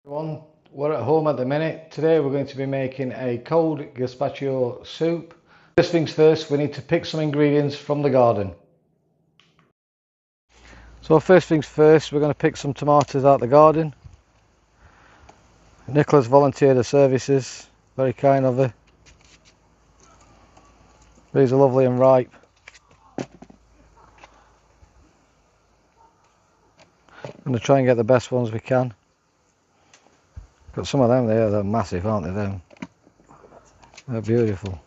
Everyone, we're at home at the minute. Today we're going to be making a cold gazpacho soup. First things first, we need to pick some ingredients from the garden. So first things first, we're going to pick some tomatoes out the garden. Nicola's volunteered her services, very kind of her. These are lovely and ripe. I'm going to try and get the best ones we can. Got some of them there, they're massive, aren't they, them? They're beautiful.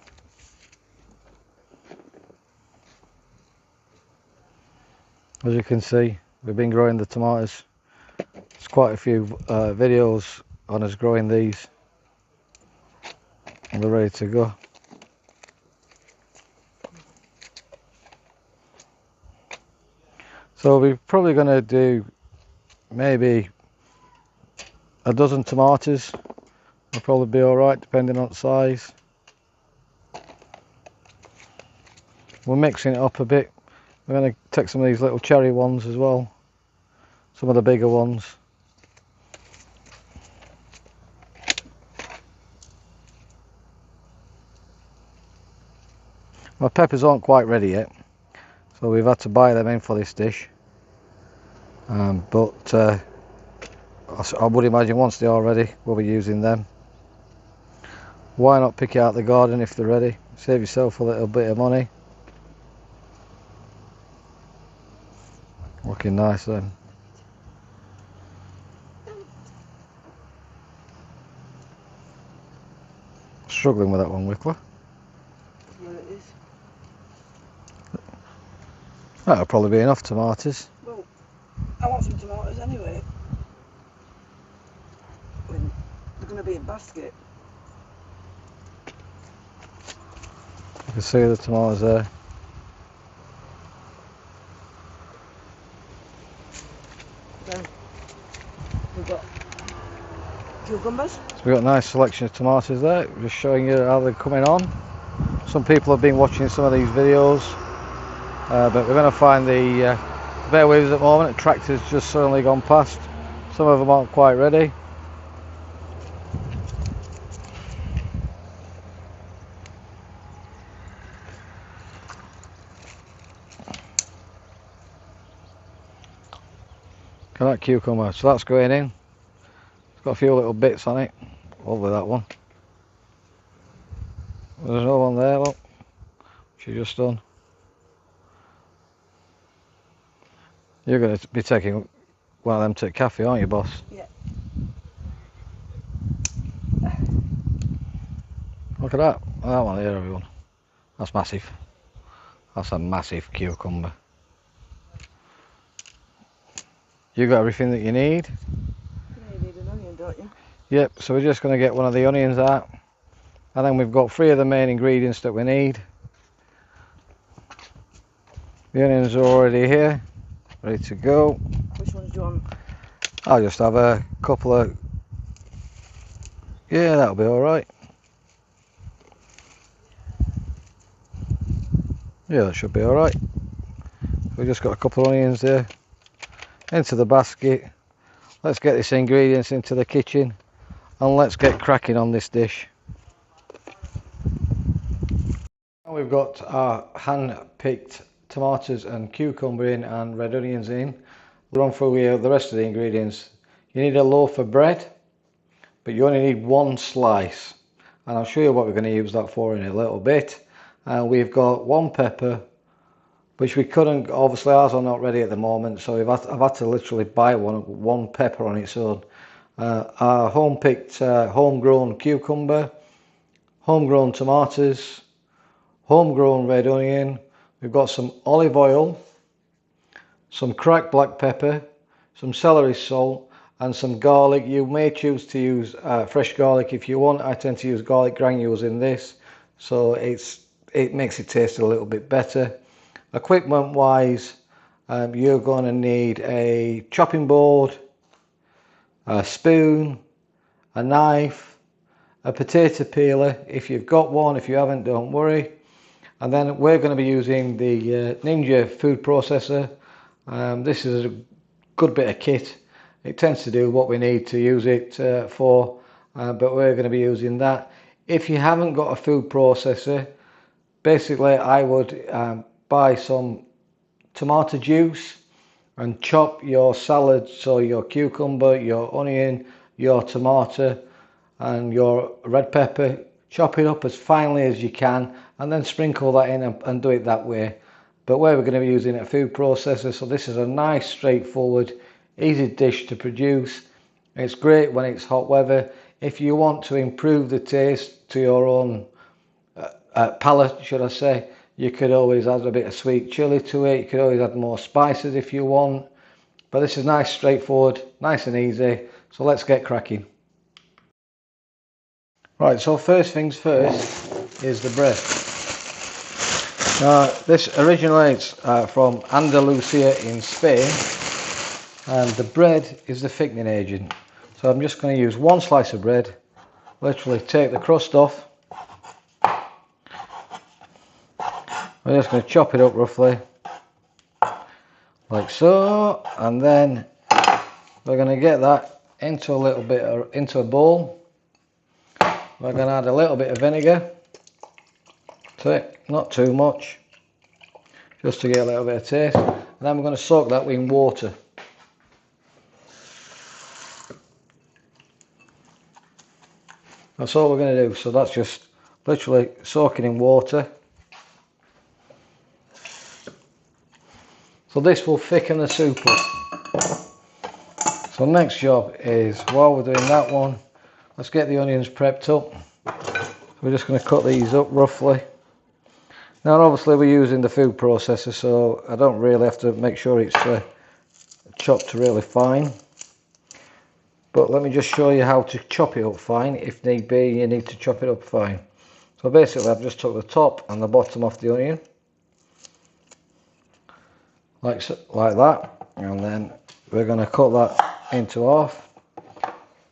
As you can see, we've been growing the tomatoes. There's quite a few videos on us growing these. And they're ready to go. So we're probably going to do maybe a dozen tomatoes. Will probably be alright depending on size. We're mixing it up a bit. We're going to take some of these little cherry ones as well. Some of the bigger ones. My peppers aren't quite ready yet, so we've had to buy them in for this dish. But I would imagine once they are ready, we'll be using them. Why not pick it out the garden if they're ready? Save yourself a little bit of money. Looking nice then. Struggling with that one, Wickler. Yeah, it is. That'll probably be enough tomatoes. Well, I want some tomatoes anyway. They're going to be a basket. You can see the tomatoes there. Then we've got cucumbers. So we've got a nice selection of tomatoes there, just showing you how they're coming on. Some people have been watching some of these videos, but we're going to find the bear with us at the moment. The tractor's just suddenly gone past. Some of them aren't quite ready. Look at that cucumber, so that's going in. It's got a few little bits on it. Lovely that one. There's another one there, look. She's just done. You're going to be taking one of them to the cafe, aren't you, boss? Yeah. Look at that. That one there, everyone. That's massive. That's a massive cucumber. You got everything that you need? You need an onion, don't you? Yep, so we're just going to get one of the onions out. And then we've got 3 of the main ingredients that we need. The onions are already here, ready to go. Which ones do you want? I'll just have a couple of... Yeah, that'll be alright. Yeah, that should be alright. We've just got a couple of onions there. Into the basket. Let's get these ingredients into the kitchen and let's get cracking on this dish. Now we've got our hand-picked tomatoes and cucumber in and red onions in. We'll run through the rest of the ingredients. You need a loaf of bread, but you only need 1 slice. And I'll show you what we're going to use that for in a little bit. We've got 1 pepper, which we couldn't, obviously ours are not ready at the moment, so I've had to literally buy one pepper on its own. Our home-picked, homegrown cucumber, homegrown tomatoes, homegrown red onion. We've got some olive oil, some cracked black pepper, some celery salt, and some garlic. You may choose to use fresh garlic if you want. I tend to use garlic granules in this, so it makes it taste a little bit better. Equipment wise, you're going to need a chopping board, a spoon, a knife, a potato peeler if you've got one. If you haven't, don't worry. And then we're going to be using the Ninja food processor. This is a good bit of kit. It tends to do what we need to use it for, but we're going to be using that. If you haven't got a food processor, basically I would buy some tomato juice and chop your salad, so your cucumber, your onion, your tomato and your red pepper, chop it up as finely as you can and then sprinkle that in and do it that way. But we're going to be using a food processor, so this is a nice straightforward easy dish to produce. It's great when it's hot weather. If you want to improve the taste to your own palate, should I say, you could always add a bit of sweet chili to it. You could always add more spices if you want. But this is nice, straightforward, nice and easy. So let's get cracking. Right, so first things first is the bread. Now, this originates from Andalusia in Spain, and the bread is the thickening agent. So I'm just going to use one slice of bread, literally take the crust off. We're just going to chop it up roughly, like so, and then we're going to get that into into a bowl. We're going to add a little bit of vinegar to it, not too much, just to get a little bit of taste. And then we're going to soak that in water. That's all we're going to do. So that's just literally soaking in water. So this will thicken the soup up. So next job is, while we're doing that one, let's get the onions prepped up. So we're just going to cut these up roughly. Now obviously we're using the food processor, so I don't really have to make sure it's chopped really fine. But let me just show you how to chop it up fine. If need be, you need to chop it up fine. So basically I've just took the top and the bottom off the onion. Like that, and then we're going to cut that into half.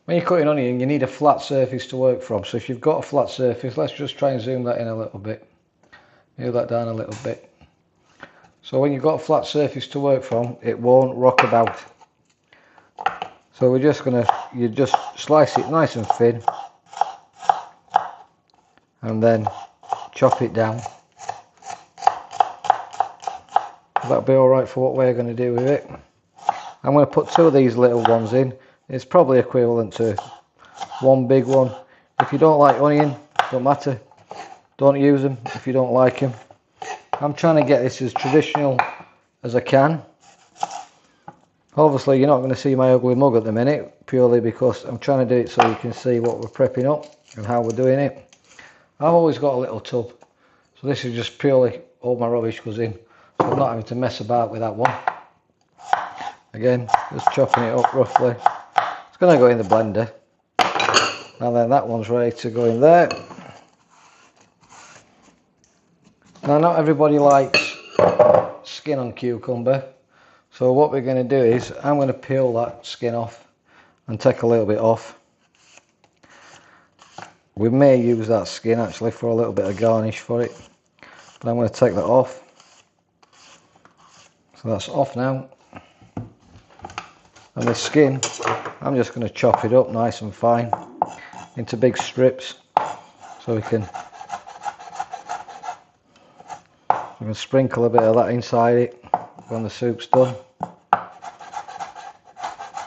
When you're cutting onion, you need a flat surface to work from. So if you've got a flat surface, let's just try and zoom that in a little bit. Move that down a little bit. So when you've got a flat surface to work from, it won't rock about. So we're just going to, you just slice it nice and thin, and then chop it down. That'll be alright for what we're going to do with it. I'm going to put two of these little ones in. It's probably equivalent to one big one. If you don't like onion, don't matter. Don't use them if you don't like them. I'm trying to get this as traditional as I can. Obviously you're not going to see my ugly mug at the minute, purely because I'm trying to do it so you can see what we're prepping up and how we're doing it. I've always got a little tub, so this is just purely all my rubbish goes in. So I'm not having to mess about with that one. Again, just chopping it up roughly. It's going to go in the blender. And then that one's ready to go in there. Now not everybody likes skin on cucumber. So what we're going to do is, I'm going to peel that skin off and take a little bit off. We may use that skin actually for a little bit of garnish for it. But I'm going to take that off. So that's off now. And the skin, I'm just going to chop it up nice and fine into big strips, so we can sprinkle a bit of that inside it when the soup's done.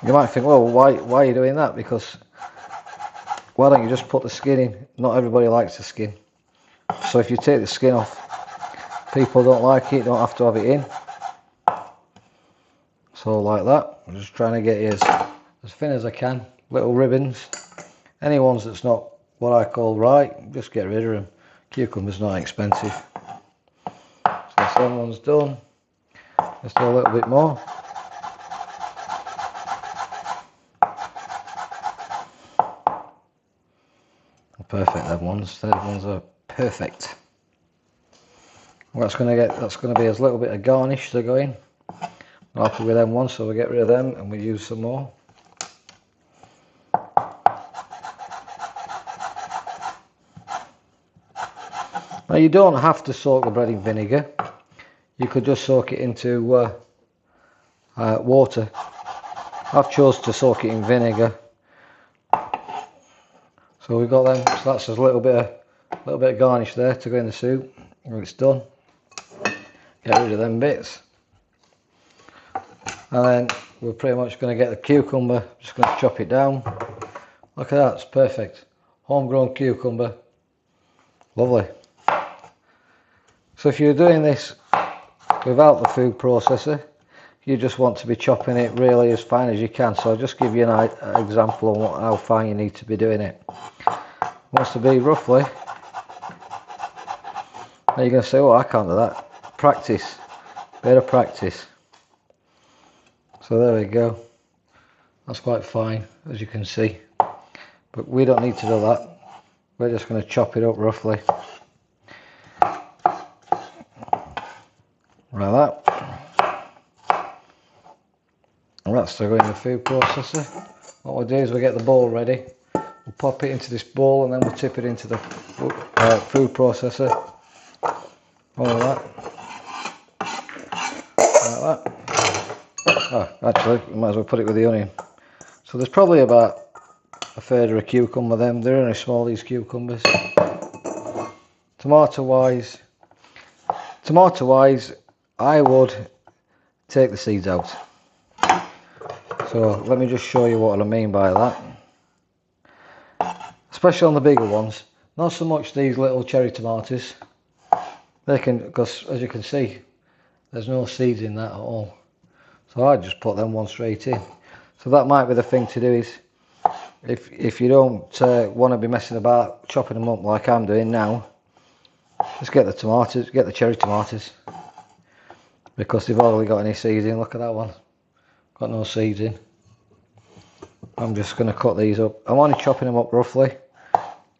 You might think, well, why are you doing that? Because why don't you just put the skin in? Not everybody likes the skin. So if you take the skin off, people don't like it, don't have to have it in. So like that, I'm just trying to get it as thin as I can, little ribbons. Any ones that's not what I call right, just get rid of them. Cucumber's not expensive. So that's that one's done. Let's do a little bit more. Perfect, them ones. Those ones are perfect. That's going to be as little bit of garnish to go in. I'm happy with them ones, so we get rid of them and we use some more. Now you don't have to soak the bread in vinegar. You could just soak it into water. I've chose to soak it in vinegar. So we've got them. So that's a little bit of garnish there to go in the soup. When it's done, get rid of them bits, and then we're pretty much going to get the cucumber. Just going to chop it down. Look at that, it's perfect. Homegrown cucumber, lovely. So if you're doing this without the food processor, you just want to be chopping it really as fine as you can. So I'll just give you an example of how fine you need to be doing it. It wants to be roughly. Now you're going to say, oh, I can't do that. Practice, bit of practice. So there we go. That's quite fine, as you can see. But we don't need to do that. We're just going to chop it up roughly. Like that. And that's to go in the food processor. What we'll do is we'll get the bowl ready. We'll pop it into this bowl and then we'll tip it into the food processor. All of that. Like that. Oh, actually, we might as well put it with the onion. So there's probably about a third of a cucumber them. They're only small, these cucumbers. Tomato wise, I would take the seeds out. So let me just show you what I mean by that. Especially on the bigger ones. Not so much these little cherry tomatoes. They can, because as you can see, there's no seeds in that at all. So I just put them one straight in. So that might be the thing to do, is if you don't want to be messing about chopping them up like I'm doing now, just get the tomatoes, get the cherry tomatoes, because they've hardly got any seeds in. Look at that one, got no seeds in. I'm just going to cut these up. I'm only chopping them up roughly,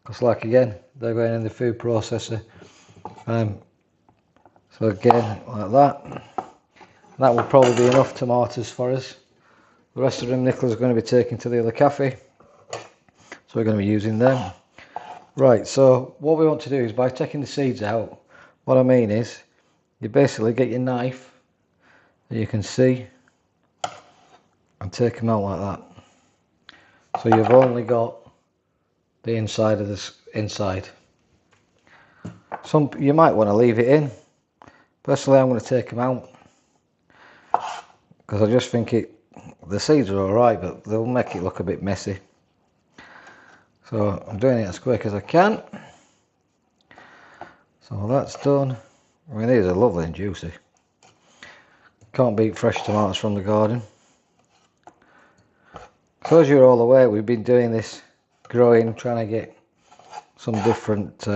because like again, they're going in the food processor. So again, like that. That will probably be enough tomatoes for us. The rest of them Nicola's going to be taking to the other cafe, so we're going to be using them. Right, so what we want to do is, by taking the seeds out, what I mean is you basically get your knife, and you can see, and take them out like that. So you've only got the inside of this inside. Some you might want to leave it in. Personally, I'm going to take them out, because I just think the seeds are alright, but they'll make it look a bit messy. So I'm doing it as quick as I can. So that's done. I mean, these are lovely and juicy. Can't beat fresh tomatoes from the garden. So as you're all aware, we've been doing this growing, trying to get some different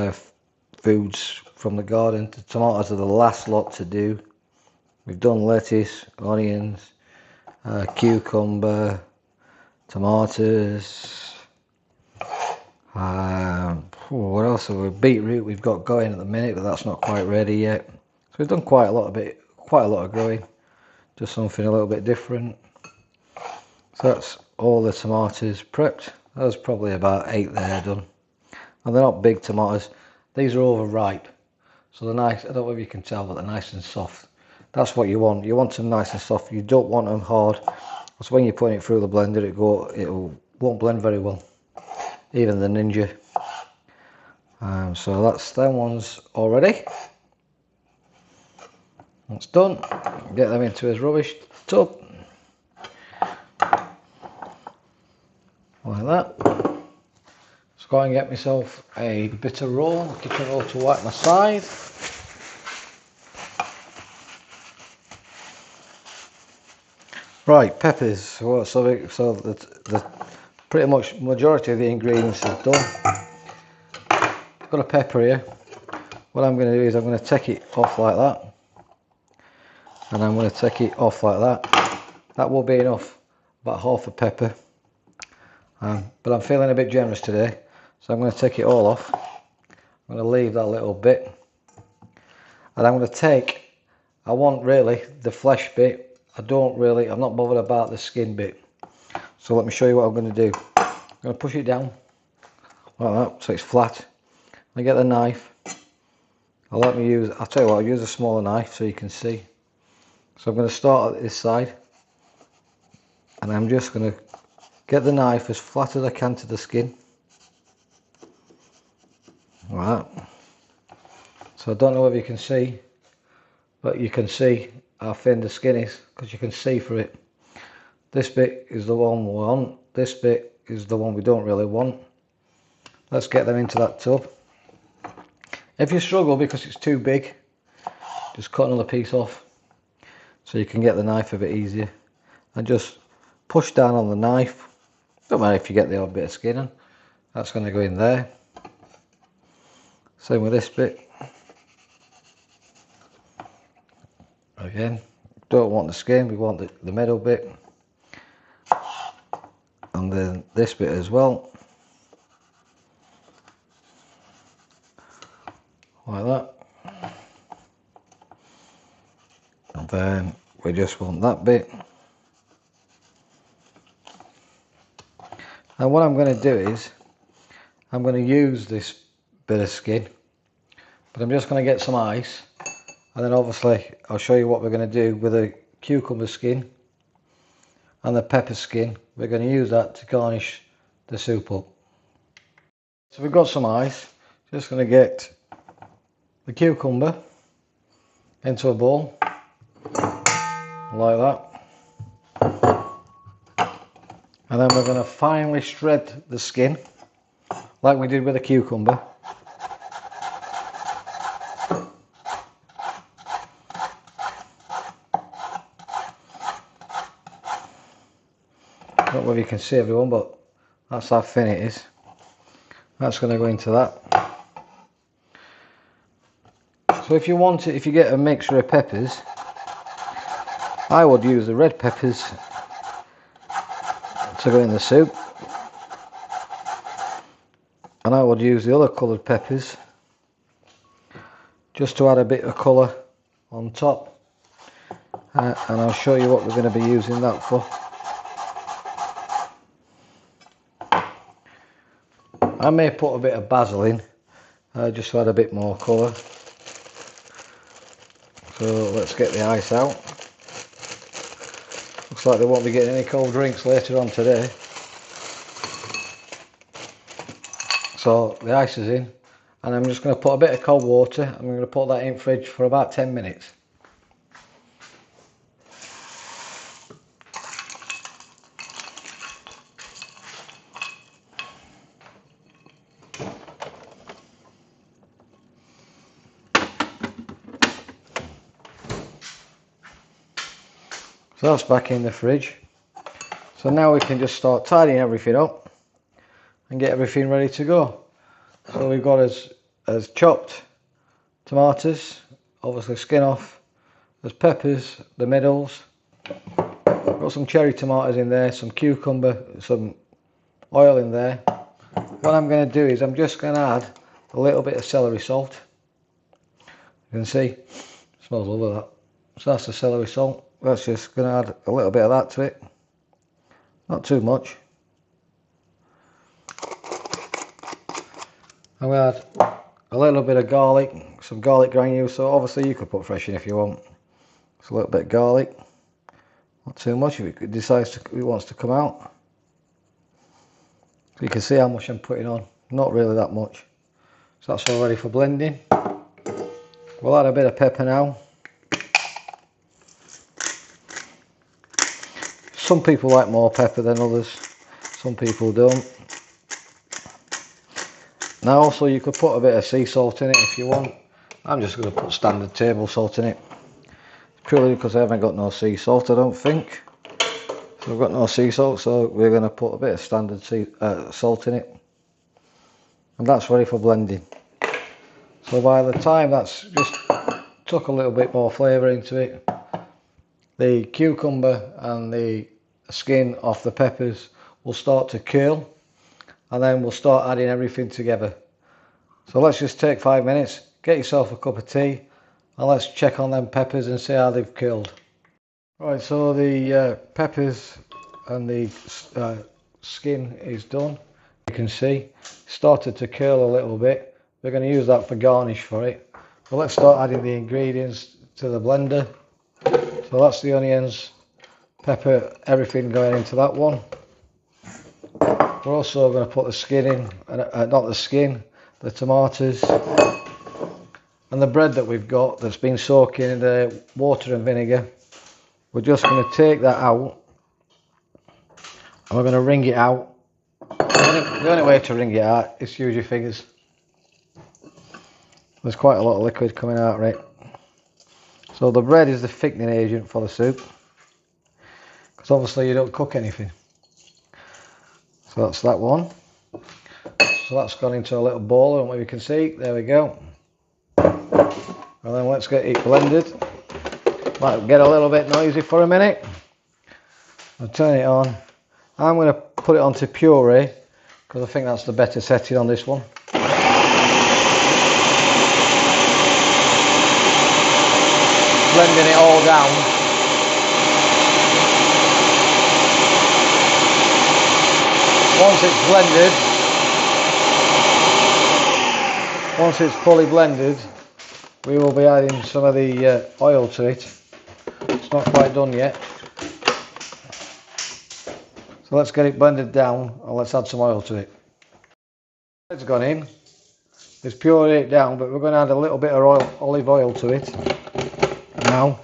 foods from the garden. The tomatoes are the last lot to do. We've done lettuce, onions, cucumber, tomatoes. What else have we? Beetroot we've got going at the minute, but that's not quite ready yet. So we've done quite a lot of growing. Just something a little bit different. So that's all the tomatoes prepped. There's probably about 8 there done. And they're not big tomatoes. These are overripe. So they're nice. I don't know if you can tell, but they're nice and soft. That's what you want. You want them nice and soft. You don't want them hard. So when you're putting it through the blender, it won't blend very well. Even the Ninja. So that's them ones already. That's done. Get them into his rubbish tub. Like that. Just go and get myself a bit of roll, kitchen roll, to wipe my side. Right, peppers. So the pretty much majority of the ingredients is done. I've got a pepper here. What I'm going to do is I'm going to take it off like that, and I'm going to take it off like that. That will be enough, about half a pepper. But I'm feeling a bit generous today, so I'm going to take it all off. I'm going to leave that little bit, and I'm going to take, I want really the flesh bit. I'm not bothered about the skin bit. So let me show you what I'm going to do. I'm going to push it down like that, so it's flat. I get the knife. I'll tell you what, I'll use a smaller knife so you can see. So I'm going to start at this side. And I'm just going to get the knife as flat as I can to the skin. Like that. So I don't know if you can see, but you can see how thin the skin is because you can see through it. This bit is the one we want, this bit is the one we don't really want. Let's get them into that tub. If you struggle because it's too big, just cut another piece off so you can get the knife a bit easier. And just push down on the knife. Don't matter if you get the odd bit of skin in, that's going to go in there. Same with this bit. Again, don't want the skin, we want the middle bit. And then this bit as well. Like that. And then we just want that bit. And what I'm going to do is, I'm going to use this bit of skin, but I'm just going to get some ice, and then obviously I'll show you what we're going to do with the cucumber skin and the pepper skin. We're going to use that to garnish the soup up. So we've got some ice, just going to get the cucumber into a bowl, like that. And then we're going to finely shred the skin, like we did with the cucumber. I don't know if you can see everyone, but that's how thin it is. That's going to go into that. So if you want it, if you get a mixture of peppers, I would use the red peppers to go in the soup, and I would use the other coloured peppers just to add a bit of colour on top, and I'll show you what we're going to be using that for. I may put a bit of basil in just to add a bit more colour. So let's get the ice out. Looks like they won't be getting any cold drinks later on today. So the ice is in, and I'm just going to put a bit of cold water. I'm going to put that in fridge for about 10 minutes. So that's back in the fridge. So now we can just start tidying everything up and get everything ready to go. So we've got as chopped tomatoes, obviously skin off, there's peppers, the middles, got some cherry tomatoes in there, some cucumber, some oil in there. What I'm going to do is I'm just going to add a little bit of celery salt. You can see, it smells lovely that. So that's the celery salt. That's just going to add a little bit of that to it, not too much. I'm going to add a little bit of garlic, some garlic granules, so obviously you could put fresh in if you want. Just a little bit of garlic, not too much if it decides it wants to come out. So you can see how much I'm putting on, not really that much. So that's all ready for blending. We'll add a bit of pepper now. Some people like more pepper than others, some people don't. Now also you could put a bit of sea salt in it if you want. I'm just going to put standard table salt in it. Purely because I haven't got no sea salt, I don't think. So I've got no sea salt, so we're going to put a bit of standard salt in it. And that's ready for blending. So by the time that's just took a little bit more flavour into it, the cucumber and the skin off the peppers will start to curl, and then we'll start adding everything together. So let's just take 5 minutes, get yourself a cup of tea, and let's check on them peppers and see how they've curled. Right, so the peppers and the skin is done. You can see started to curl a little bit. We're going to use that for garnish for it. So let's start adding the ingredients to the blender. So that's the onions, pepper, everything going into that one. We're also going to put the skin in, not the skin, the tomatoes and the bread that we've got that's been soaking in the water and vinegar. We're just going to take that out and we're going to wring it out. The only way to wring it out is to use your fingers. There's quite a lot of liquid coming out, right? So the bread is the thickening agent for the soup, because obviously you don't cook anything. So that's that one. So that's gone into a little bowl, and what you can see, there we go. And then let's get it blended. Might get a little bit noisy for a minute. I'll turn it on. I'm going to put it onto puree, because I think that's the better setting on this one. Blending it all down. Once it's fully blended, we will be adding some of the oil to it. It's not quite done yet. So let's get it blended down and let's add some oil to it. It's gone in. It's pureed it down, but we're going to add a little bit of olive oil to it now.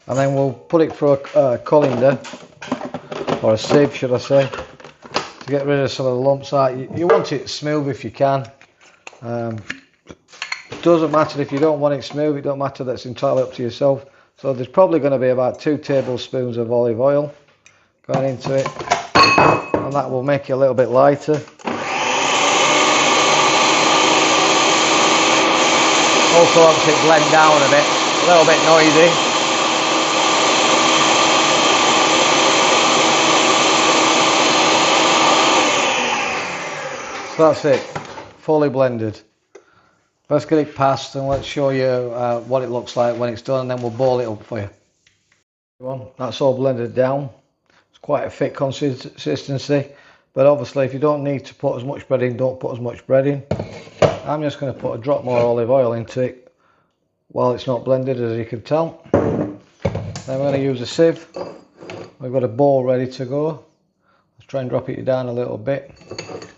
And then we'll put it through a colander, or a sieve should I say, to get rid of some of the lumps out. You want it smooth if you can. It doesn't matter if you don't want it smooth, it don't matter, that's entirely up to yourself. So there's probably going to be about 2 tablespoons of olive oil going into it, and that will make it a little bit lighter. Also helps it blend down a bit, a little bit noisy. So that's it, fully blended. Let's get it passed and let's show you what it looks like when it's done, and then we'll boil it up for you. That's all blended down. It's quite a thick consistency, but obviously if you don't need to put as much bread in, don't put as much bread in. I'm just going to put a drop more olive oil into it while it's not blended, as you can tell. Then we're going to use a sieve. We've got a bowl ready to go. Let's try and drop it down a little bit.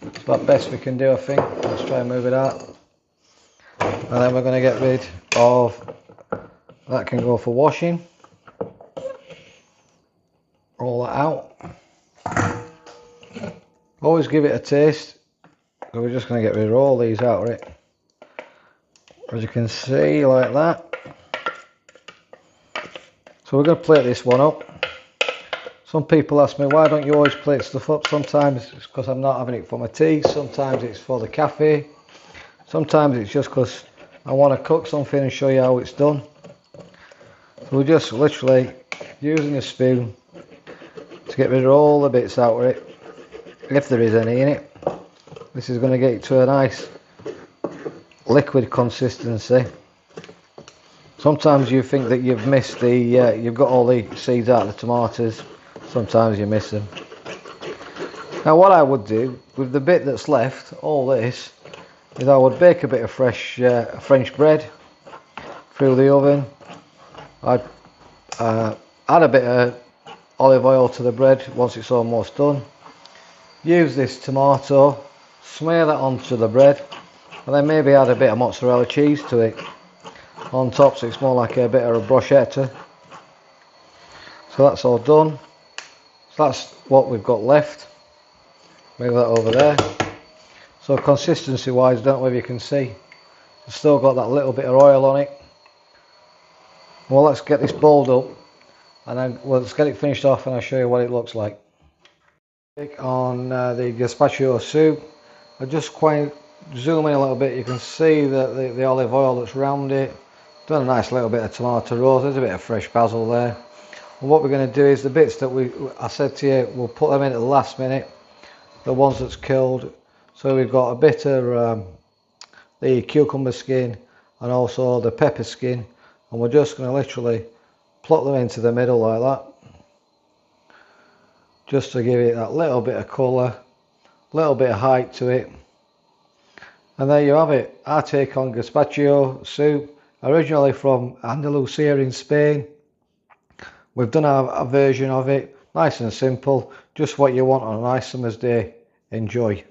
It's about best we can do, I think. Let's try and move it out. And then we're going to get rid of, that can go for washing. Roll that out. Always give it a taste. So we're just going to get rid of all these out, right? As you can see, like that. So we're going to plate this one up. Some people ask me, why don't you always plate stuff up? Sometimes it's because I'm not having it for my tea. Sometimes it's for the cafe. Sometimes it's just because I want to cook something and show you how it's done. So we're just literally using a spoon to get rid of all the bits out of it, if there is any in it. This is going to get it to a nice liquid consistency. Sometimes you think that you've missed the, you've got all the seeds out of the tomatoes. Sometimes you miss them. Now what I would do with the bit that's left, all this, is I would bake a bit of fresh French bread through the oven. I'd add a bit of olive oil to the bread once it's almost done. Use this tomato, smear that onto the bread, and then maybe add a bit of mozzarella cheese to it on top, so it's more like a bit of a bruschetta. So that's all done. So that's what we've got left. Move that over there. So consistency wise, don't know if you can see, it's still got that little bit of oil on it. Well, let's get this bowled up, and then let's get it finished off and I'll show you what it looks like. On the Gazpacho Soup, I just quite zoom in a little bit. You can see that the olive oil that's around it. Done a nice little bit of tomato rose. There's a bit of fresh basil there. And what we're going to do is the bits that I said to you, we'll put them in at the last minute, the ones that's killed. So we've got a bit of the cucumber skin and also the pepper skin, and we're just going to literally plot them into the middle like that, just to give it that little bit of colour, little bit of height to it. And there you have it, our take on Gazpacho soup, originally from Andalusia in Spain. We've done a version of it, nice and simple, just what you want on a nice summer's day. Enjoy.